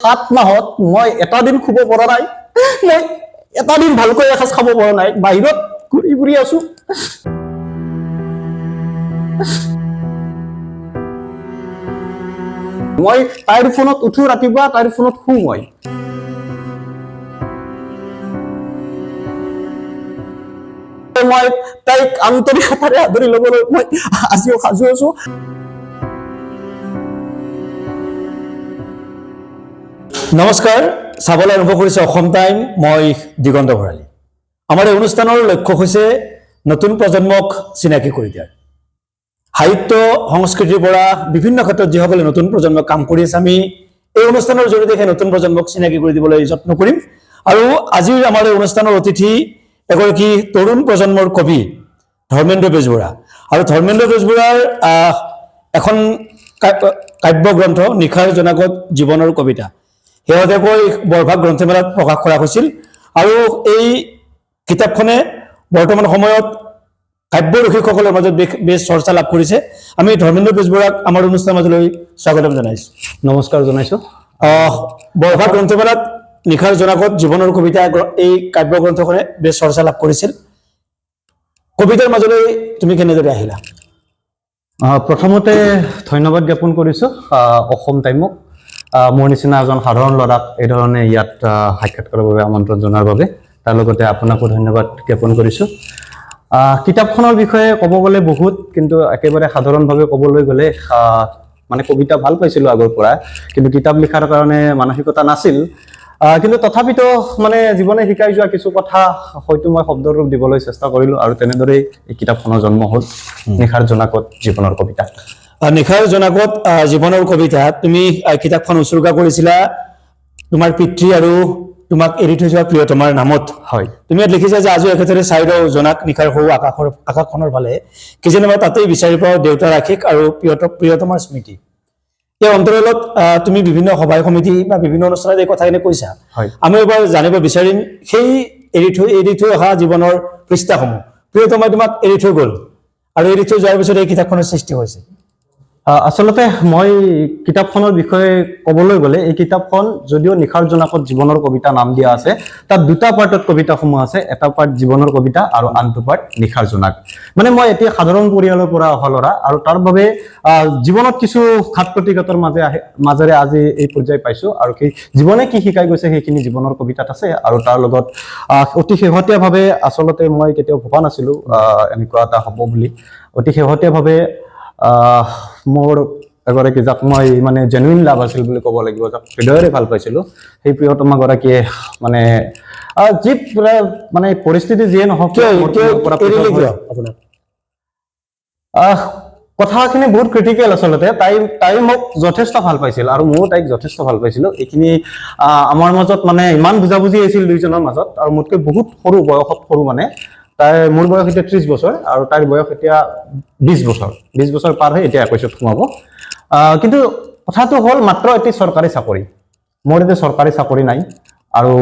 7 মাহত মই এটা দিন খুব পৰা নাই, মই এটা দিন ভালকৈ এসাঁজ খাব পৰা নাই, বাহিৰত ঘূৰি ফুৰি আছো। মই তাইৰ ফোনত উঠো ৰাতিপুৱা, তাইৰ ফোনত শু মই। মই তাইক আন্তৰিকতাৰে আদৰি ল'বলৈ মই আজিও সাজু আছো। নমস্কাৰ, চাবলৈ আৰম্ভ কৰিছে অসম টাইম। মই দিগন্ত ভৰালী। আমাৰ এই অনুষ্ঠানৰ লক্ষ্য হৈছে নতুন প্ৰজন্মক চিনাকি কৰি দিয়া। সাহিত্য সংস্কৃতিৰ পৰা বিভিন্ন ক্ষেত্ৰত যিসকলে নতুন প্ৰজন্মক কাম কৰি আছে, আমি এই অনুষ্ঠানৰ জৰিয়তে সেই নতুন প্ৰজন্মক চিনাকি কৰি দিবলৈ যত্ন কৰিম। আৰু আজিৰ আমাৰ এই অনুষ্ঠানৰ অতিথি এগৰাকী তৰুণ প্ৰজন্মৰ কবি ধৰ্মেন্দ্ৰ বেজবৰুৱা। আৰু ধৰ্মেন্দ্ৰ বেজবৰুৱাৰ এখন কাব্যগ্ৰন্থ নিশাৰ জনাকত জীৱনৰ কবিতা শেহতীয়াকৈ বৰভাগ গ্ৰন্থমেলাত প্ৰকাশ কৰা হৈছিল। আৰু এই কিতাপখনে বৰ্তমান সময়ত কাব্য ৰসিকসকলৰ মাজত বেছ চৰ্চা লাভ কৰিছে। আমি ধৰ্মেন্দ্ৰ বেজবৰুৱাক আমাৰ অনুষ্ঠানৰ মাজলৈ স্বাগতম জনাইছোঁ। নমস্কাৰ জনাইছোঁ। বৰভাগ গ্ৰন্থমেলাত নিশাৰ জনাকত জীৱনৰ কবিতা এই কাব্যগ্ৰন্থখনে বেছ চৰ্চা লাভ কৰিছিল। কবিতাৰ মাজলৈ তুমি কেনেদৰে আহিলা? প্ৰথমতে ধন্যবাদ জ্ঞাপন কৰিছোঁ অসম টাইমক, মোৰ নিচিনা এজন সাধাৰণ ল'ৰাক এই ধৰণে ইয়াত সাক্ষাৎ কৰাৰ বাবে আমন্ত্ৰণ জনোৱাৰ বাবে। তাৰ লগতে আপোনাকো ধন্যবাদ জ্ঞাপন কৰিছোঁ। কিতাপখনৰ বিষয়ে ক'ব গ'লে বহুত, কিন্তু একেবাৰে সাধাৰণভাৱে ক'বলৈ গ'লে মানে কবিতা ভাল পাইছিলোঁ আগৰ পৰা, কিন্তু কিতাপ লিখাৰ কাৰণে মানসিকতা নাছিল। কিন্তু তথাপিতো মানে জীৱনে শিকাই যোৱা কিছু কথা হয়তো মই শব্দৰূপ দিবলৈ চেষ্টা কৰিলোঁ, আৰু তেনেদৰেই এই কিতাপখনৰ জন্ম হ'ল নিশাৰ জনাকত জীৱনৰ কবিতা। নিশাৰ জনাকত জীৱনৰ কবিতা তুমি কিতাপখন উৎসৰ্গা কৰিছিলা তোমাৰ পিতৃ আৰু তোমাক এৰি থৈ যোৱা প্ৰিয়তমাৰ নামত। হয়, তুমি ইয়াত লিখিছা যে আজিও একেদৰে চাই লওঁ জনাক নিশাৰ সৌ আকাশখনৰ ফালে, কিজানি মই তাতেই বিচাৰি পাওঁ দেউতাৰ আশীষ আৰু প্ৰিয়তমাৰ স্মৃতি। এই অন্তৰালত তুমি বিভিন্ন সভাই সমিতি বা বিভিন্ন অনুষ্ঠানত এই কথাখিনি কৈছা। আমি এবাৰ জানিব বিচাৰিম সেই এৰি থৈ অহা জীৱনৰ পৃষ্ঠাসমূহ। প্ৰিয়তমাই তোমাক এৰি থৈ গ'ল আৰু এৰি থৈ যোৱাৰ পিছত এই কিতাপখনৰ সৃষ্টি হৈছে। আচলতে মই কিতাপখনৰ বিষয়ে ক'বলৈ গ'লে, এই কিতাপখন যদিও নিশাৰ জনাকত জীৱনৰ কবিতা নাম দিয়া আছে, তাত দুটা পাৰ্টত কবিতাসমূহ আছে। এটা পাৰ্ট জীৱনৰ কবিতা আৰু আনটো পাৰ্ট নিশাৰ জনাক। মানে মই এতিয়া সাধাৰণ পৰিয়ালৰ পৰা অহা ল'ৰা, আৰু তাৰ বাবে জীৱনত কিছু ঘাত প্ৰতিঘাতৰ মাজেৰে আজি এই পৰ্যায় পাইছোঁ, আৰু সেই জীৱনে কি শিকাই গৈছে সেইখিনি জীৱনৰ কবিতাত আছে। আৰু তাৰ লগত অতি শেহতীয়াভাৱে, আচলতে মই কেতিয়াও ভবা নাছিলোঁ এনেকুৱা এটা হ'ব বুলি। অতি শেহতীয়াভাৱে মোৰ এগৰাকী যাক মই মানে জেনুইন লাভ আছিল বুলি ক'ব লাগিব, যাক হৃদয়ৰে ভাল পাইছিলোঁ, সেই প্ৰিয়তমা গৰাকীয়ে মানে যি মানে পৰিস্থিতি যিয়ে নহওক, কথাখিনি বহুত ক্ৰিটিকেল। আচলতে তাই মোক যথেষ্ট ভাল পাইছিল আৰু ময়ো তাইক যথেষ্ট ভাল পাইছিলোঁ। এইখিনি আমাৰ মাজত মানে ইমান বুজাবুজি আছিল দুইজনৰ মাজত, আৰু মোতকৈ বহুত সৰু, বয়সত সৰু। মানে মোৰ বয়স এতিয়া 30 বছৰ আৰু তাইৰ বয়স এতিয়া 20 বছৰ। 20 বছৰ পাৰ হৈ এতিয়া 21ত সোমাব। কিন্তু কথাটো হ'ল মাত্ৰ এটি চৰকাৰী চাকৰি। মোৰ এতিয়া চৰকাৰী চাকৰি নাই, আৰু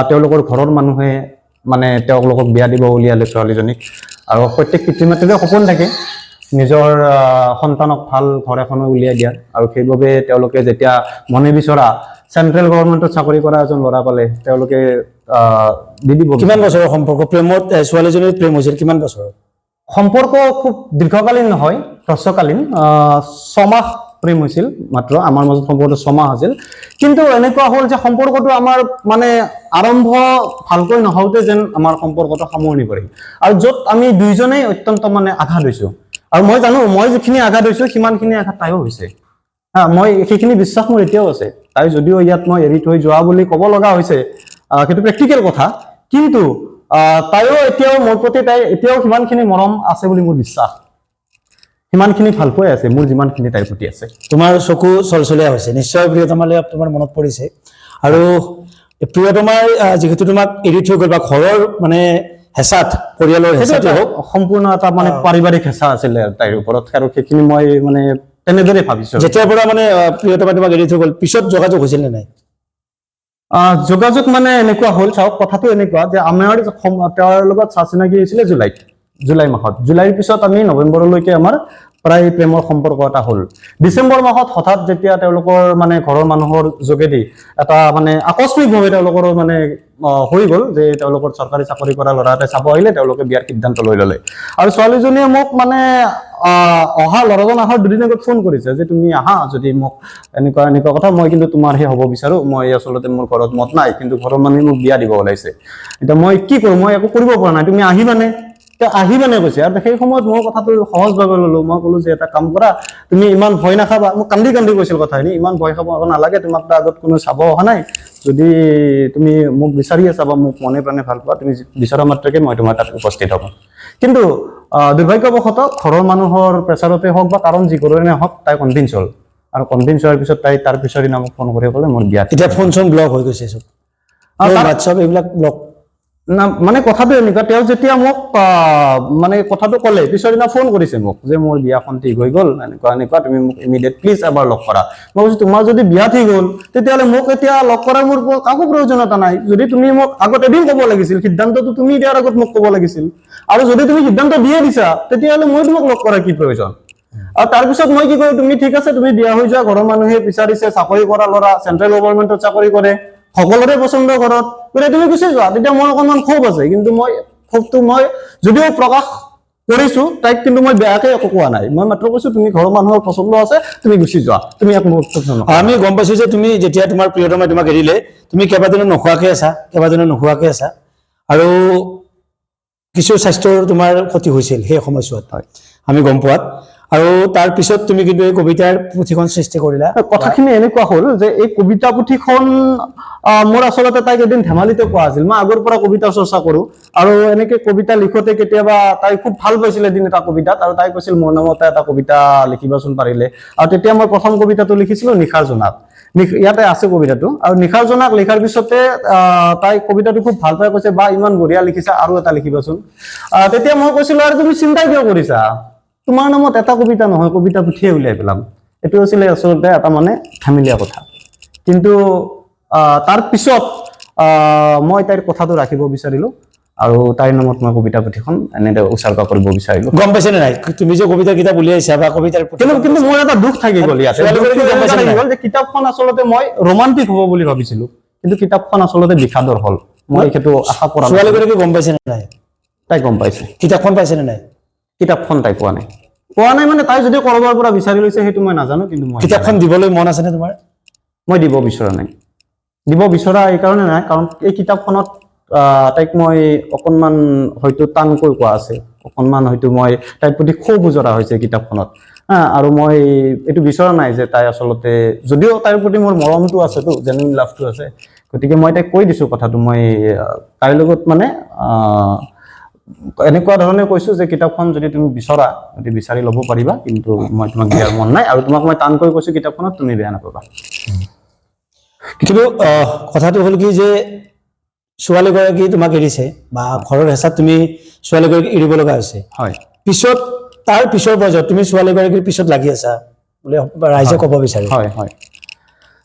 তেওঁলোকৰ ঘৰৰ মানুহে মানে তেওঁলোকক বিয়া দিব উলিয়ালে ছোৱালীজনীক। আৰু প্ৰত্যেক পিতৃ মাতৃৰে সপোন থাকে নিজৰ সন্তানক ভাল ঘৰ এখনো উলিয়াই দিয়া, আৰু সেইবাবে তেওঁলোকে যেতিয়া মনে বিচৰা চেন্ট্ৰেল গভৰ্ণমেণ্টত চাকৰি কৰা এজন ল'ৰা পালে, তেওঁলোকে দি দিব। কিমান বছৰৰ সম্পৰ্ক? প্ৰেমত ছোৱালীজনীৰ প্ৰেম হৈছিল কিমান বছৰ? সম্পৰ্ক খুব দীৰ্ঘকালীন নহয়, হ্ৰস্বকালীন। 6 মাহ প্ৰেম হৈছিল মাত্ৰ, আমাৰ মাজত সম্পৰ্কটো 6 মাহ আছিল। কিন্তু এনেকুৱা হ'ল যে সম্পৰ্কটো আমাৰ মানে আৰম্ভ ভালকৈ নহওঁতে যেন আমাৰ সম্পৰ্কটো সামৰণি পৰিল, আৰু য'ত আমি দুইজনেই অত্যন্ত মানে আঘাত হৈছোঁ। আৰু মই জানো মই যিখিনি আঘাত হৈছোঁ সিমানখিনি আঘাত তাইও হৈছে। মই সেইখিনি বিশ্বাস মোৰ এতিয়াও আছে। তাই যদিও ইয়াত মই এৰি থৈ যোৱা বুলি ক'ব লগা হৈছে, সেইটো প্ৰেক্টিকেল কথা, কিন্তু তাইও এতিয়াও মোৰ প্ৰতি এতিয়াও সিমানখিনি মৰম আছে বুলি মোৰ বিশ্বাস। সিমানখিনি ভাল পোৱাই আছে মোৰ যিমানখিনি তাইৰ প্ৰতি আছে। তোমাৰ চকু চলচলীয়া হৈছে, নিশ্চয় প্ৰিয়তমালৈ তোমাৰ মনত পৰিছে। আৰু প্ৰিয়তমাই যিহেতু তোমাক এৰি থৈ গ'ল, বা ঘৰৰ মানে হেঁচাত, পৰিয়ালৰ হেঁচাতে হওক, সম্পূৰ্ণ এটা মানে পাৰিবাৰিক হেঁচা আছিলে তাইৰ ওপৰত, আৰু সেইখিনি মই মানে তেনেদৰে ভাবিছোঁ। যেতিয়াৰ পৰা মানে প্ৰিয়তমাই তোমাক এৰি থৈ গ'ল, পিছত যোগাযোগ হৈছিল নে নাই? যোগাযোগ মানে এনেকুৱা হ'ল, চাওক কথাটো এনেকুৱা যে আমাৰ তেওঁৰ লগত চা চিনাকি হৈছিলে জুলাই মাহত। জুলাইৰ পিছত আমি নৱেম্বৰলৈকে আমাৰ প্ৰায় প্ৰেমৰ সম্পৰ্ক এটা হ'ল। ডিচেম্বৰ মাহত হঠাৎ যেতিয়া তেওঁলোকৰ মানে ঘৰৰ মানুহৰ যোগেদি এটা মানে আকস্মিকভাৱে তেওঁলোকৰ মানে হৈ গ'ল যে তেওঁলোকৰ চৰকাৰী চাকৰি কৰা ল'ৰা এটাই চাব আহিলে, তেওঁলোকে বিয়াৰ সিদ্ধান্ত লৈ ল'লে। আৰু ছোৱালীজনীয়ে মোক মানে অহা ল'ৰাজন অহাৰ দুদিন আগত ফোন কৰিছে যে তুমি আহা, যদি মোক এনেকুৱা এনেকুৱা কথা, মই কিন্তু তোমাৰহে হ'ব বিচাৰো, মই আচলতে মোৰ ঘৰত মত নাই, কিন্তু ঘৰৰ মানুহে মোক বিয়া দিব ওলাইছে, এতিয়া মই কি কৰোঁ, মই একো কৰিব পৰা নাই, তুমি আহিবানে? আহিবানে কৈছে। আৰু সেই সময়ত মই কথাটো সহজভাৱে ল'লো। মই ক'লো যে এটা কাম কৰা, তুমি ইমান ভয় নাখাবা, মোক কান্দি কান্দি কৈছিল কথাখিনি, ইমান ভয় খাব নালাগে, তোমাক তো আগত কোনো চাব অহা নাই, যদি তুমি মোক বিচাৰি আছা বা মোক মনে প্ৰাণে ভাল পোৱা, তুমি বিচৰা মাত্ৰকে মই তোমাৰ তাত উপস্থিত হ'ম। কিন্তু দুৰ্ভাগ্যবশতঃ ঘৰৰ মানুহৰ প্ৰেছাৰতে হওক বা কাৰণ যি কৰোঁনে হওক, তাই কনভিন্স হ'ল। আৰু কনভিন্স হোৱাৰ পিছত তাই তাৰ পিছৰ দিনা মোক ফোন কৰি ক'লে মোৰ বিয়াত। এতিয়া ফোন চোন ব্লক হৈ গৈছে চব, হোৱাটছআপ এইবিলাক ব্লক না, মানে কথাটো এনেকুৱা, তেওঁ যেতিয়া মোক মানে কথাটো ক'লে, পিছৰ দিনা ফোন কৰিছে মোক যে মোৰ বিয়াখন ঠিক হৈ গ'ল, এনেকুৱা এনেকুৱা, তুমি মোক ইমিডিয়েট প্লিজ এবাৰ লগ কৰা। মই কৈছোঁ তোমাৰ যদি বিয়া ঠিক হ'ল, তেতিয়াহ'লে মোক এতিয়া লগ কৰাৰ মোৰ কাকো প্ৰয়োজনীয়তা নাই। যদি তুমি মোক আগত এদিন ক'ব লাগিছিল, সিদ্ধান্তটো তুমি দিয়াৰ আগত মোক ক'ব লাগিছিল। আৰু যদি তুমি সিদ্ধান্ত দিয়ে দিছা, তেতিয়াহ'লে মই তোমাক লগ কৰাৰ কি প্ৰয়োজন? আৰু তাৰপিছত মই কি কৰোঁ, তুমি ঠিক আছে, তুমি বিয়া হৈ যোৱা, ঘৰৰ মানুহে বিচাৰিছে, চাকৰি কৰা ল'ৰা, চেন্ট্ৰেল গভৰ্ণমেণ্টত চাকৰি কৰে, সকলোৰে পচন্দ ঘৰত, বোলে তুমি গুচি যোৱা। তেতিয়া মোৰ অকণমান ক্ষোভ আছে, কিন্তু মই ক্ষোভটো মই যদিও প্ৰকাশ কৰিছো তাইক, কিন্তু মই বেয়াকে একো কোৱা নাই। মই মাত্ৰ কৈছো তুমি ঘৰৰ মানুহৰ পচন্দ আছে, তুমি গুচি যোৱা, তুমি এক মুহূৰ্ত আমি গম পাইছো যে তুমি যেতিয়া তোমাৰ প্ৰিয়তমাই তোমাক এৰিলে, তুমি কেইবাদিনো নোখোৱাকে আছা, আৰু কিছু স্বাস্থ্যৰ তোমাৰ ক্ষতি হৈছিল সেই সময়ছোৱাত, আমি গম পোৱাত। আৰু তাৰ পিছত তুমি কিন্তু এই কবিতাৰ পুথিখন সৃষ্টি কৰিলা। কথাখিনি এনেকুৱা হ'ল যে এই কবিতা পুথিখন মোৰ আচলতে তাইক এদিন ধেমালিতে কোৱা আছিল। মই আগৰ পৰা কবিতা চৰ্চা কৰোঁ, আৰু এনেকে কবিতা লিখোতে কেতিয়াবা তাই খুব ভাল পাইছিল এদিন এটা কবিতাত, আৰু তাই কৈছিল মোৰ নামতে এটা কবিতা লিখিবাচোন পাৰিলে। আৰু তেতিয়া মই প্ৰথম কবিতাটো লিখিছিলোঁ নিশাৰ জোনাক। ইয়াতে আছে কবিতাটো। আৰু নিশাৰ জোনাক লিখাৰ পিছতে তাই কবিতাটো খুব ভাল পাই কৈছে, বা ইমান বঢ়িয়া লিখিছা, আৰু এটা লিখিবাচোন। তেতিয়া মই কৈছিলোঁ, আৰু তুমি চিন্তা কিয় কৰিছা, তোমাৰ নামত এটা কবিতা নহয়, কবিতা পুথিয়ে উলিয়াই পেলাম। এইটো আছিলে আচলতে এটা মানে ধেমেলীয়া কথা। কিন্তু তাৰ পিছত মই তাইৰ কথাটো ৰাখিব বিচাৰিলোঁ, আৰু তাইৰ নামত মই কবিতা পুথিখন এনেদৰে উৎসৰ্গ কৰিব বিচাৰিলোঁ। গম পাইছে নে নাই, তুমি যে কবিতা কিতাপ উলিয়াইছা বা কবিতাৰ কিন্তু মোৰ এটা দুখ থাকি গ'ল ইয়াতে, যে কিতাপখন আচলতে মই ৰোমান্টিক হ'ব বুলি ভাবিছিলোঁ, কিন্তু কিতাপখন আচলতে বিষাদৰ হ'ল। মই সেইটো আশা কৰা নাছিলোঁ। ছোৱালীগৰাকী গম পাইছে নে নাই? তাই গম পাইছে। কিতাপখন পাইছে নে নাই? কিতাপখন তাই পোৱা নাই মানে তাই যদি কৰবাৰ পৰা বিচাৰি লৈছে সেইটো মই নাজানো, কিন্তু মই কিতাপখন দিবলৈ মন আছে নে তোমাৰ? মই দিব বিচৰা নাই। দিব বিচৰা এই কাৰণে নাই, কাৰণ এই কিতাপখনত তাইক মই অকণমান হয়তো টানকৈ কোৱা আছে, অকণমান হয়তো মই তাইৰ প্ৰতি ক্ষোভ উজৰা হৈছে কিতাপখনত। আৰু মই এইটো বিচৰা নাই যে তাই আচলতে, যদিও তাইৰ প্ৰতি মোৰ মৰমটো আছেতো, জেনুইন লাভটো আছে, গতিকে মই তাইক কৈ দিছোঁ কথাটো। মই তাইৰ লগত মানে এনেকুৱা ধৰণে কৈছোঁ যে কিতাপখন যদি তুমি বিচৰা, যদি বিচাৰি ল'ব পাৰিবা, কিন্তু মই তোমাক দিয়াৰ মন নাই। আৰু তোমাক মই টানকৈ কৈছোঁ কিতাপখনত, তুমি বেয়া নাপাবা। কিন্তু কথাটো হ'ল কি যে ছোৱালীগৰাকী তোমাক এৰিছে, বা ঘৰৰ হেঁচাত তুমি ছোৱালীগৰাকীক এৰিব লগা হৈছে। হয়। পিছত তাৰ পিছৰ পৰ্যায়ত তুমি ছোৱালীগৰাকীৰ পিছত লাগি আছা বুলি ৰাইজে ক'ব বিচাৰে। হয় হয়।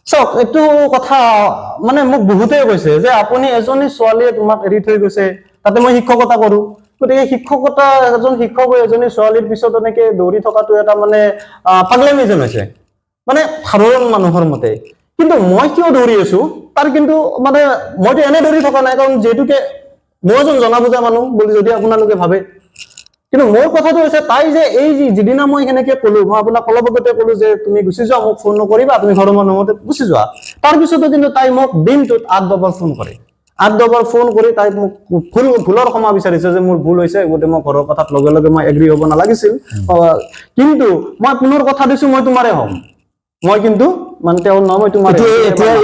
চাওক, এইটো কথা মানে মোক বহুতেই কৈছে যে আপুনি এজনী ছোৱালীয়ে তোমাক এৰি থৈ গৈছে, তাতে মই শিক্ষকতা কৰোঁ, গতিকে শিক্ষকতা, এজন শিক্ষক হৈ এজনী ছোৱালীৰ পিছত এনেকে দৌৰি থকাটো এটা মানে পাগলামি যেন হৈছে, মানে সাধাৰণ মানুহৰ মতে। কিন্তু মই কিয় দৌৰি আছো তাৰ কিন্তু মানে মইতো এনে দৌৰি থকা নাই, কাৰণ যিহেতুকে মই এজন জনা বুজা মানুহ বুলি যদি আপোনালোকে ভাবে। কিন্তু মোৰ কথাটো হৈছে, তাই যে এই যিদিনা মই সেনেকে ক'লো, মই আপোনাক অলপ আগতে ক'লো যে তুমি গুচি যোৱা, মোক ফোন নকৰিবা, তুমি ঘৰৰ মানুহৰ মতে গুচি যোৱা, তাৰ পিছতো কিন্তু তাই মোক দিনটোত 8-10 বাৰ ফোন কৰে। 8-10 বাৰ ফোন কৰি তাই মোক ভুলৰ ক্ষমা বিচাৰিছে যে মোৰ ভুল হৈছে, গতিকে মই ঘৰৰ কথাত লগে লগে মই এগ্ৰী হ'ব নালাগিছিল, কিন্তু মই পুনৰ কথা দিছো মই তোমাৰে হ'ম। মই কিন্তু মানে তেওঁৰ নাম মই তোমাৰ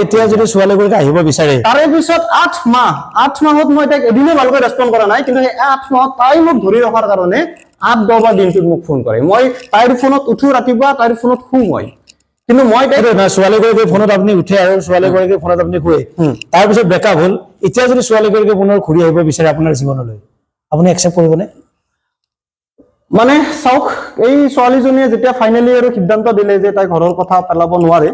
এতিয়া যদি ছোৱালীগৰাকী আহিব বিচাৰে, তাৰে পিছত 8 মাহত মই তাইক এদিনো ভালকৈ ৰেছপন্ড কৰা নাই, কিন্তু সেই 8 মাহত তাই মোক ধৰি ৰখাৰ কাৰণে 8-10 বাৰ দিনটোত মোক ফোন কৰে। মই তাইৰ ফোনত উঠো ৰাতিপুৱা, তাইৰ ফোনত শু মই, কিন্তু মই ছোৱালীগৰাকীৰ ফোনত আপুনি উঠে আৰু ছোৱালীগৰাকীৰ ফোনত আপুনি শুৱে, তাৰপিছত ব্ৰেকআপ হ'ল। এতিয়া যদি ছোৱালীগৰাকী পুনৰ ঘূৰি আহিব বিচাৰে আপোনাৰ জীৱনলৈ, আপুনি একচেপ্ট কৰিবনে? মানে চাওক, এই ছোৱালীজনীয়ে যেতিয়া ফাইনেলি আৰু সিদ্ধান্ত দিলে যে তাই ঘৰৰ কথা পেলাব নোৱাৰে,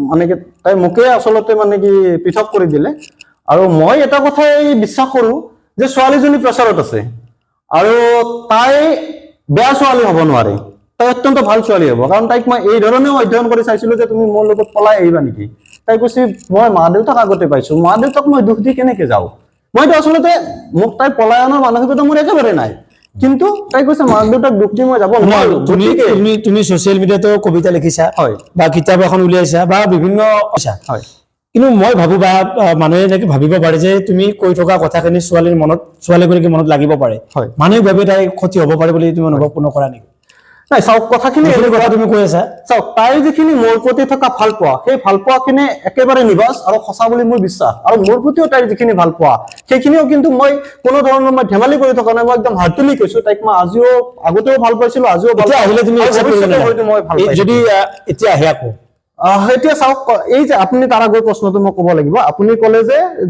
মানে কি তাই মোকে আচলতে মানে কি পৃথক কৰি দিলে। আৰু মই এটা কথাই বিশ্বাস কৰো যে ছোৱালীজনী প্ৰেছাৰত আছে, আৰু তাই বেয়া ছোৱালী হ'ব নোৱাৰে। তাই অত্যন্ত ভাল ছোৱালী হ'ব, কাৰণ তাইক মই এই ধৰণেও অধ্যয়ন কৰি চাইছিলো যে তুমি মোৰ লগত পলাই আহিবা নেকি। তাই কৈছে মই মা দেউতাক আগতে পাইছো, মা দেউতাক মই দুখ দি কেনেকে যাওঁ। মইতো আচলতে মোক তাই পলায়নৰ মানসিকতা মোৰ একেবাৰে নাই, কিন্তু তাই কৈছে মাক দেউতাক দুখ দি মই যাব নোৱাৰো। তুমি ছচিয়েল মিডিয়াতো কবিতা লিখিছা, হয়, বা কিতাপ এখন উলিয়াইছা, বা বিভিন্ন হয়, কিন্তু মই ভাবো বা মানুহে এনেকে ভাবিব পাৰে যে তুমি কৈ থকা কথাখিনি ছোৱালীগৰাকী মনত লাগিব পাৰে, হয়, মানুহে ভাবে তাই ক্ষতি হ'ব পাৰে বুলি তুমি অনুভৱ নকৰা নেকি? নাই চাওক, কথাখিনি কথা তুমি কৈ আছা, চাওক তাইৰ যিখিনি মোৰ প্ৰতি থকা ভাল পোৱা, সেই ভাল পোৱাখিনি একেবাৰে নিবাজ আৰু সঁচা বুলি মোৰ বিশ্বাস। আৰু মোৰ প্ৰতিও তাইৰ যিখিনি ভাল পোৱা সেইখিনিও কিন্তু মই কোনো ধৰণৰ মই ধেমালি কৰি থকা নাই, মই একদম হাত তুলি কৈছো। তাইক মই আগতেও ভাল পাইছিলো, আজিও ভাল পাওঁ। আহিলে তুমি যদি এতিয়া আহে আকৌ এতিয়া চাওক, এই যে আপুনি তাৰ আগৰ প্ৰশ্নটো মই ক'ব লাগিব। আপুনি ক'লে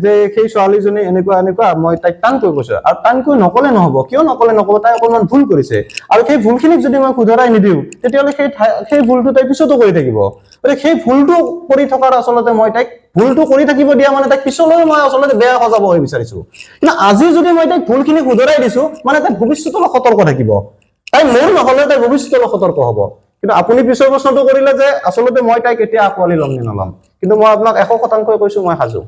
যে সেই ছোৱালীজনী এনেকুৱা এনেকুৱা, মই তাইক টানকৈ কৈছো, আৰু টানকৈ নকলে নহব। কিয় নকলে নহব, তাই অকণমান ভুল কৰিছে, আৰু সেই ভুলখিনিক যদি মই শুধৰাই নিদিওঁ তেতিয়াহ'লে সেই ভুলটো তাই পিছতো কৰি থাকিব। গতিকে সেই ভুলটো কৰি থকাৰ আচলতে মই তাইক ভুলটো কৰি থাকিব দিয়া মানে তাইক পিছলৈ মই আচলতে বেয়া সজাব বিচাৰিছো। কিন্তু আজি যদি মই তাইক ভুলখিনি শুধৰাই দিছো মানে তাই ভৱিষ্যতলৈ সতৰ্ক থাকিব। তাই মোৰ নহলে তাই ভৱিষ্যতলৈ সতৰ্ক হ'ব। কিন্তু আপুনি পিছৰ প্ৰশ্নটো কৰিলে যে আচলতে মই তাইক এতিয়া আঁকোৱালি ল'ম নে নল'ম, কিন্তু মই আপোনাক 100% কৈছো মই সাজু।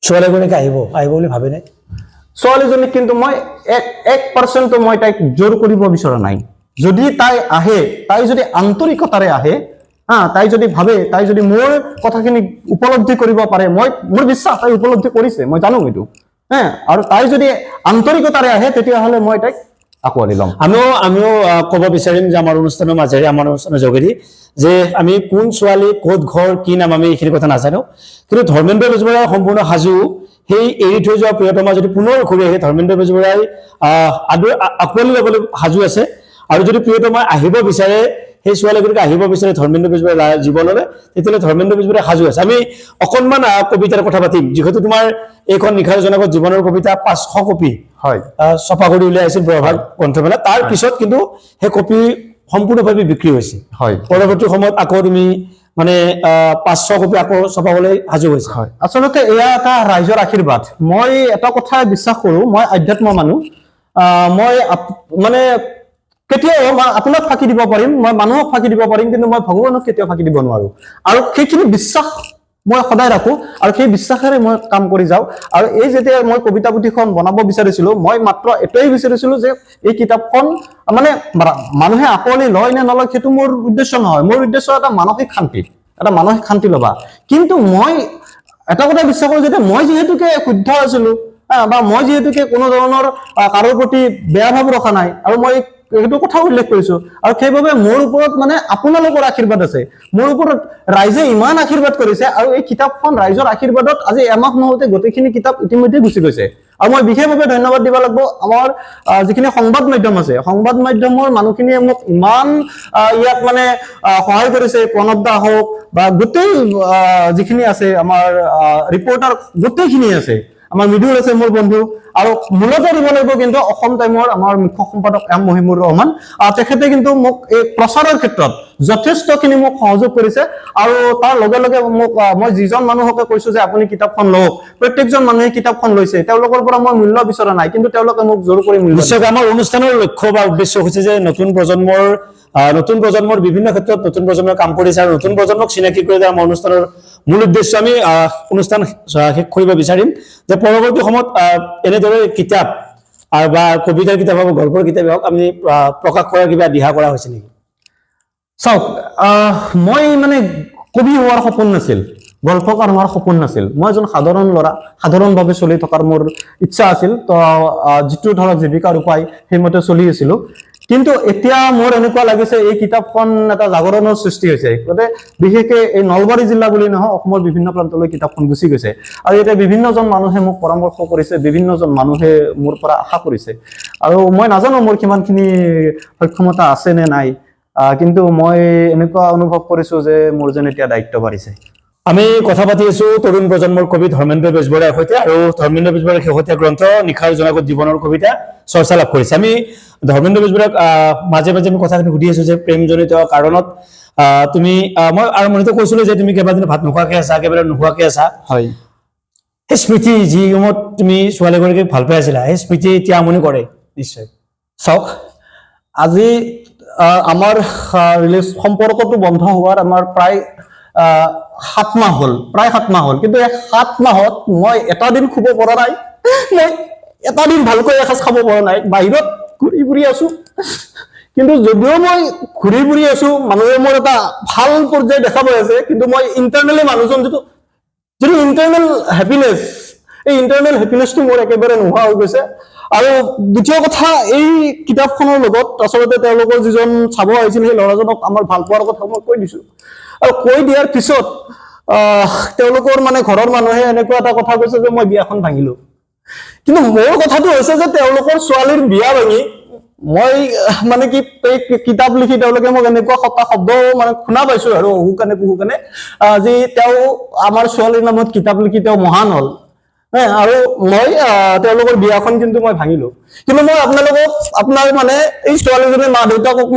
ছোৱালীগৰাকী আহিব বুলি ভাবেনে? ছোৱালীজনীক কিন্তু মই 1% মই তাইক জোৰ কৰিব বিচৰা নাই। যদি তাই আহে, তাই যদি আন্তৰিকতাৰে আহে, তাই যদি ভাবে, তাই যদি মোৰ কথাখিনি উপলব্ধি কৰিব পাৰে, মোৰ বিশ্বাস তাই উপলব্ধি কৰিছে, মই জানো এইটো, আৰু তাই যদি আন্তৰিকতাৰে আহে তেতিয়াহ'লে মই তাইক আঁকোৱালি ল'ম। আমিও ক'ব বিচাৰিম যে আমাৰ অনুষ্ঠানৰ মাজেৰে, আমাৰ অনুষ্ঠানৰ যোগেদি, যে আমি কোন ছোৱালী, ক'ত ঘৰ, কি নাম, আমি এইখিনি কথা নাজানো, কিন্তু ধৰ্মেন্দ্ৰ বেজবৰুৱা সম্পূৰ্ণ সাজু। সেই এৰি থৈ যোৱা প্ৰিয়তমা যদি পুনৰ ঘূৰি আহে, ধৰ্মেন্দ্ৰ বেজবৰুৱাই আঁকোৱালি ল'বলৈ সাজু আছে। আৰু যদি প্ৰিয়তমা আহিব বিচাৰে, সেই ছোৱালীগৰাকী আহিব বিচাৰে ধৰ্মেন্দ্ৰ বেজবৰুৱাৰ জীৱনলৈ, তেতিয়াহ'লে ধৰ্মেন্দ্ৰ বেজবৰুৱাই সাজু আছে। আমি অকণমান কবিতাৰ কথা পাতিম, যিহেতু তোমাৰ এইখন নিশাৰ জনাকত জীৱনৰ কবিতা 500 কপি ছপা কৰি উলিয়াই আছিল প্ৰভাৱ গ্ৰন্থমেলা। তাৰ পিছত কিন্তু সেই কপি সম্পূৰ্ণভাৱে বিক্ৰী হৈছে। পৰৱৰ্তী সময়ত আকৌ তুমি মানে 500 কপি আকৌ ছপাবলৈ সাজু হৈছে। আচলতে এয়া এটা ৰাইজৰ আশীৰ্বাদ। মই এটা কথা বিশ্বাস কৰো, মই আধ্যাত্ম মানুহ। মই মানে কেতিয়াও আপোনাক ফাঁকি দিব পাৰিম, মই মানুহক ফাঁকি দিব পাৰিম, কিন্তু মই ভগৱানক কেতিয়াও ফাঁকি দিব নোৱাৰো। আৰু সেইখিনি বিশ্বাস মই সদায় ৰাখো, আৰু সেই বিশ্বাসেৰে মই কাম কৰি যাওঁ। আৰু এই যেতিয়া মই কবিতা পুথিখন বনাব বিচাৰিছিলো, মই মাত্ৰ এটাই বিচাৰিছিলো যে এই কিতাপখন মানে মানুহে আঁকোৱালি লয় নে নলয় সেইটো মোৰ উদ্দেশ্য নহয়। মোৰ উদ্দেশ্য এটা মানসিক শান্তি ল'বা। কিন্তু মই এটা কথা বিশ্বাস কৰো যে মই যিহেতুকে শুদ্ধ আছিলো, বা মই যিহেতুকে কোনো ধৰণৰ কাৰো প্ৰতি বেয়া ভাৱ ৰখা নাই, আৰু মই এইটো কথা উল্লেখ কৰিছো, আৰু সেইবাবে মোৰ ওপৰত মানে আপোনালোকৰ আশীৰ্বাদ আছে। মোৰ ওপৰত ৰাইজে ইমান আশীৰ্বাদ কৰিছে, আৰু এই কিতাপখন ৰাইজৰ আশীৰ্বাদত আজি এমাহ নহওঁতে গোটেইখিনি কিতাপ ইতিমধ্যে গুচি গৈছে। আৰু মই বিশেষভাৱে ধন্যবাদ দিব লাগিব আমাৰ যিখিনি সংবাদ মাধ্যম আছে, সংবাদ মাধ্যমৰ মানুহখিনিয়ে মোক ইমান ইয়াত মানে সহায় কৰিছে। প্ৰণৱ দা হওক বা গোটেই যিখিনি আছে আমাৰ ৰিপৰ্টাৰ, গোটেইখিনি আছে, আমাৰ মৃদুল আছে মোৰ বন্ধু। আৰু মূলতে দিব লাগিব কিন্তু অসম টাইমৰ আমাৰ মুখ্য সম্পাদক এম মহিমুৰ ৰহমান, তেখেতে কিন্তু মোক এই প্ৰচাৰৰ ক্ষেত্ৰত যথেষ্টখিনি মোক সহযোগ কৰিছে। আৰু তাৰ লগে লগে মোক মই যিজন মানুহকে কৈছো যে আপুনি কিতাপখন লওক, প্ৰত্যেকজন মানুহে কিতাপখন লৈছে। তেওঁলোকৰ পৰা মই মূল্য বিচৰা নাই, কিন্তু তেওঁলোকে মোক জোৰ কৰি মূল্য দিছে। আমাৰ অনুষ্ঠানৰ লক্ষ্য বা উদ্দেশ্য হৈছে যে নতুন প্ৰজন্মৰ বিভিন্ন ক্ষেত্ৰত নতুন প্ৰজন্মৰ কাম কৰিছে, আৰু নতুন প্ৰজন্মক চিনাকি কৰি দিয়া আমাৰ অনুষ্ঠানৰ মূল উদ্দেশ্য। আমি অনুষ্ঠান শেষ কৰিব বিচাৰিম যে পৰৱৰ্তী সময়ত এনেদৰে কিতাপ বা কবিতাৰ কিতাপ হওক, গল্পৰ কিতাপ হওক, আমি প্ৰকাশ কৰাৰ কিবা দিহা কৰা হৈছে নেকি? চাওক, মই মানে কবি হোৱাৰ সপোন নাছিল, গল্পকাৰ হোৱাৰ সপোন নাছিল। মই এজন সাধাৰণ ল'ৰা, সাধাৰণভাৱে চলি থকাৰ মোৰ ইচ্ছা আছিল। তো যিটো ধৰক জীৱিকাৰ উপায় সেইমতে চলি আছিলো। কিন্তু এতিয়া মোৰ এনেকুৱা লাগিছে এই কিতাপখন এটা জাগৰণৰ সৃষ্টি হৈছে। গতিকে বিশেষকে এই নলবাৰী জিলা বুলি নহয়, অসমৰ বিভিন্ন প্ৰান্তলৈ কিতাপখন গুচি গৈছে। আৰু এতিয়া বিভিন্নজন মানুহে মোক পৰামৰ্শ কৰিছে, বিভিন্নজন মানুহে মোৰ পৰা আশা কৰিছে। আৰু মই নাজানো মোৰ কিমানখিনি সক্ষমতা আছে নে নাই, কিন্তু মই এনেকুৱা অনুভৱ কৰিছো যে মোৰ যেন এতিয়া দায়িত্ব বাঢ়িছে। আমি কথা পাতি আছো তৰুণ প্ৰজন্মৰ কবি ধৰ্মেন্দ্ৰ বেজবৰুৱাৰ সৈতে, আৰু ধৰ্মেন্দ্ৰ বেজবৰুৱাৰ শেহতীয়া গ্ৰন্থ নিশাৰ জনাকত জীৱনৰ কবিতা চৰ্চা লাভ কৰিছে। আমি ধৰ্মেন্দ্ৰ বেজবৰুৱাক মাজে মাজে আমি কথাখিনি সুধি আছো যে প্ৰেমজনিত কাৰণত তুমি মই আৰম্ভণিতে কৈছিলো যে তুমি কেইবাদিনো ভাত নোখোৱাকে আছা, কেইবাদিনো নোখোৱাকে আছা। হয়, সেই স্মৃতি, যি সময়ত তুমি ছোৱালীগৰাকীক ভাল পাই আছিলা, সেই স্মৃতি এতিয়া আমনি কৰে নিশ্চয়। চাওক, আজি আমাৰ সম্পৰ্কটো বন্ধ হোৱাৰ আমাৰ প্ৰায় 7 মাহ হ'ল, প্ৰায় 7 মাহ হ'ল। কিন্তু এই 7 মাহত মই এটা দিন শুব পৰা নাই, মই এটা দিন ভালকৈ এসাঁজ খাব পৰা নাই, বাহিৰত ঘূৰি ফুৰি আছো। কিন্তু যদিও মই ঘূৰি ফুৰি আছো, মানুহে মোৰ এটা ভাল পৰ্যায় দেখা পাই আছে, কিন্তু মই ইণ্টাৰনেলি মানুহজন যিটো ইণ্টাৰনেল হেপিনেছ, এই ইণ্টাৰনেল হেপিনেছটো মোৰ একেবাৰে নোহোৱা হৈ গৈছে। আৰু দ্বিতীয় কথা, এই কিতাপখনৰ লগত আচলতে তেওঁলোকৰ যিজন চাব আহিছিল সেই ল'ৰাজনক আমাৰ ভাল পোৱাৰ কথা মই কৈ দিছো। আৰু কৈ দিয়াৰ পিছত তেওঁলোকৰ মানে ঘৰৰ মানুহে এনেকুৱা এটা কথা কৈছে যে মই বিয়াখন ভাঙিলো। কিন্তু মোৰ কথাটো হৈছে যে তেওঁলোকৰ ছোৱালীৰ বিয়া ভাঙি মই মানে কি কিতাপ লিখি তেওঁলোকে মোক এনেকুৱা শব্দ মানে শুনা পাইছো আৰু অহুকানে পুহুকানে, যি তেওঁ আমাৰ ছোৱালীৰ নামত কিতাপ লিখি তেওঁ মহান হ'ল। আৰু মই তেওঁলোকৰ বিয়াখন কিন্তু মই ভাঙিলো। কিন্তু মই আপোনাৰ মানে এই ছোৱালীজনীৰ মা দেউতাকক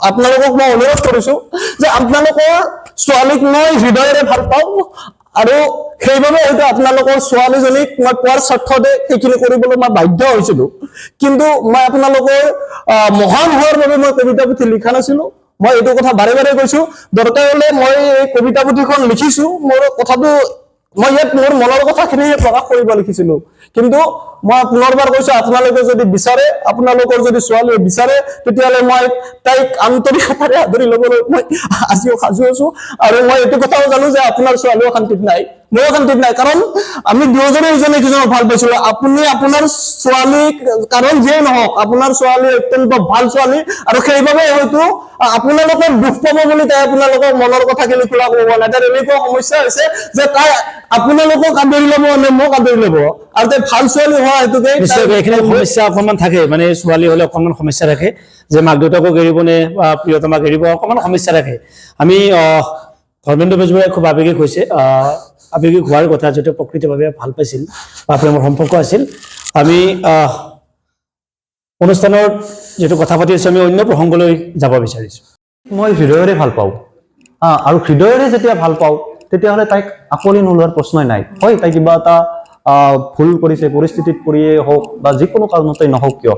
আপোনালোকক মই অনুৰোধ কৰিছো যে আপোনালোকৰ ছোৱালীক মই হৃদয়েৰে ভাল পাওঁ, আৰু সেইবাবে হয়তো আপোনালোকৰ ছোৱালীজনীক মই পোৱাৰ স্বাৰ্থতে সেইখিনি কৰিবলৈ মই বাধ্য হৈছিলো। কিন্তু মই আপোনালোকৰ মহান হোৱাৰ বাবে মই কবিতা পুথি লিখা নাছিলো। মই এইটো কথা বাৰে বাৰে কৈছো, দৰকাৰ হলে মই এই কবিতা পুথিখন লিখিছো, মোৰ কথাটো মই ইয়াত মোৰ মনৰ কথাখিনি প্ৰকাশ কৰিব লিখিছিলো। কিন্তু মই পুনৰবাৰ কৈছো, আপোনালোকে যদি বিচাৰে, আপোনালোকৰ যদি ছোৱালীয়ে বিচাৰে, তেতিয়াহ'লে মই তাইক আন্তৰিকতাৰে আদৰি ল'বলৈ মই আজিও সাজু আছো। আৰু মই এইটো কথাও জানো যে আপোনাৰ ছোৱালীও শান্তিত নাই, ময়ো শান্তিত নাই, কাৰণ আমি দুয়োজনে ইজনে সিজনক ভাল পাইছিলো। আপুনি আপোনাৰ ছোৱালীক, কাৰণ যিয়ে নহওক আপোনাৰ ছোৱালী অত্যন্ত ভাল ছোৱালী, আৰু সেইবাবে হয়তো আপোনালোকৰ দুখ পাব বুলি তাই আপোনালোকৰ মনৰ কথাখিনি খোলা ক'ব নাই। তাইৰ এনেকুৱা সমস্যা হৈছে যে তাই আপোনালোকক আদৰি ল'ব নে মোক আদৰি ল'ব, আৰু তাই ভাল ছোৱালী হোৱা হেতুকে এইখিনি সমস্যা অকণমান থাকে, মানে ছোৱালী হ'লে অকণমান সমস্যা থাকে যে মাক দেউতাকক এৰিব নে বা প্ৰিয়তমাক এৰিব, অকণমান সমস্যা থাকে। আমি ধৰ্মেন্দ্ৰ বেজবৰুৱাই খুব আৱেগিক হৈছে, আৱেগিক হোৱাৰ কথা, যিটো প্ৰকৃতভাৱে ভাল পাইছিল বা প্ৰেমৰ সম্পৰ্ক আছিল। আমি অনুষ্ঠানৰ যিটো কথা পাতি আছো, আমি অন্য প্ৰসংগলৈ যাব বিচাৰিছো। মই হৃদয়েৰে ভাল পাওঁ, আৰু হৃদয়েৰে যেতিয়া ভাল পাওঁ তেতিয়াহ'লে তাইক আকলি নোলোৱাৰ প্ৰশ্নই নাই। হয়, তাই কিবা এটা ভুল কৰিছে, পৰিস্থিতিত পৰিয়ে হওক বা যিকোনো কাৰণতে নহওক কিয়,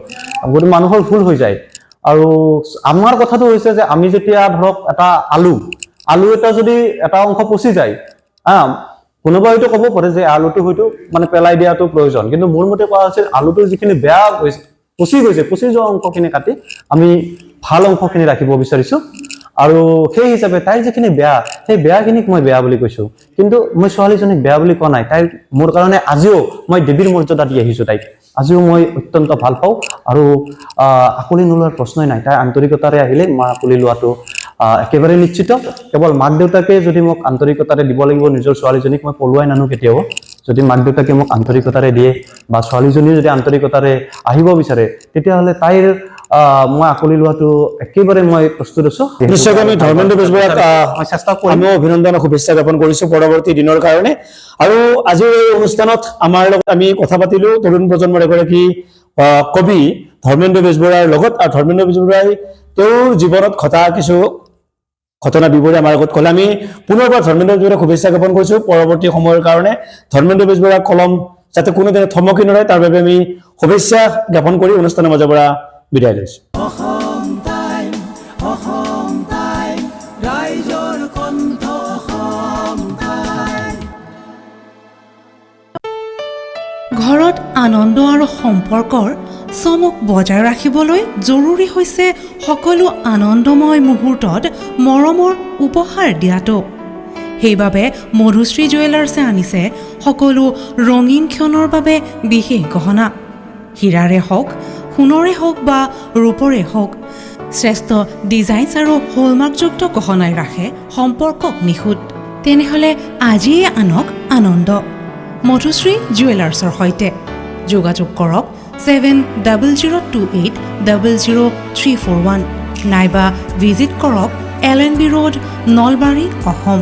গতিকে মানুহৰ ভুল হৈ যায়। আৰু আমাৰ কথাটো হৈছে যে আমি যেতিয়া ধৰক এটা আলু এটা যদি এটা অংশ পচি যায়, কোনোবাই হয়তো ক'ব পাৰে যে আলুটো হয়তো মানে পেলাই দিয়াটো প্ৰয়োজন, কিন্তু মোৰ মতে কোৱা হৈছে আলুটোৰ যিখিনি বেয়া পচি যোৱা অংশখিনি কাটি আমি ভাল অংশখিনি ৰাখিব বিচাৰিছো। আৰু সেই হিচাপে তাইৰ যিখিনি বেয়া, সেই বেয়াখিনিক মই বেয়া বুলি কৈছো, কিন্তু মই ছোৱালীজনীক বেয়া বুলি কোৱা নাই। তাইৰ মোৰ কাৰণে আজিও মই দেৱীৰ মৰ্যাদা দি আহিছো তাইক, আজিও মই অত্যন্ত ভাল পাওঁ, আৰু আকলি নোলোৱাৰ প্ৰশ্নই নাই। তাই আন্তৰিকতাৰে আহিলে মই আকলি লোৱাটো একেবাৰে নিশ্চিত। কেৱল মাক দেউতাকে যদি মোক আন্তৰিকতাৰে দিব লাগিব নিজৰ ছোৱালীজনীক, মই পলুৱাই নানো কেতিয়াও। যদি মাক দেউতাকে মোক আন্তৰিকতাৰে দিয়ে বা ছোৱালীজনী যদি আন্তৰিকতাৰে আহিব বিচাৰে, তেতিয়াহ'লে তাইৰ মই আকলি লোৱাটো একেবাৰে মই প্ৰস্তুত আছো। নিশ্চয়কৈ আমি ধৰ্মেন্দ্ৰ বেজবৰুৱাক আমিও অভিনন্দন শুভেচ্ছা জ্ঞাপন কৰিছো পৰৱৰ্তী দিনৰ কাৰণে। আৰু আজিৰ এই অনুষ্ঠানত আমাৰ লগত আমি কথা পাতিলো তৰুণ প্ৰজন্মৰ এগৰাকী কবি ধৰ্মেন্দ্ৰ বেজবৰুৱাৰ লগত। আৰু ধৰ্মেন্দ্ৰ বেজবৰুৱাই তেওঁৰ জীৱনত ঘটা কিছু ঘটনা বিৱৰি আমাৰ আগত ক'লে। আমি পুনৰবাৰ ধৰ্মেন্দ্ৰ বেজবৰুৱাক শুভেচ্ছা জ্ঞাপন কৰিছো পৰৱৰ্তী সময়ৰ কাৰণে। ধৰ্মেন্দ্ৰ বেজবৰুৱাৰ কলম যাতে কোনোদিনে থমকি নৰয়, তাৰ বাবে আমি শুভেচ্ছা জ্ঞাপন কৰি অনুষ্ঠানৰ মাজৰ পৰা বিদায় লৈছো। ঘৰত আনন্দ আৰু সম্পৰ্কৰ চমক বজাই ৰাখিবলৈ জৰুৰী হৈছে সকলো আনন্দময় মুহূৰ্তত মৰমৰ উপহাৰ দিয়াটো। সেইবাবে মধুশ্ৰী জুৱেলাৰ্ছে আনিছে সকলো ৰঙীন ক্ষণৰ বাবে বিশেষ গহনা। হীৰাৰে হওক, সোণৰে হওক বা ৰূপৰে হওক, শ্ৰেষ্ঠ ডিজাইনছ আৰু হলমাৰ্কযুক্ত গহনাই ৰাখে সম্পৰ্কক নিখুঁত। তেনেহ'লে আজিয়ে আনক আনন্দ মধুশ্ৰী জুৱেলাৰ্ছৰ সৈতে। যোগাযোগ কৰক 7002800341 নাইবা ভিজিট কৰক LNB ৰোড, নলবাৰী, অসম।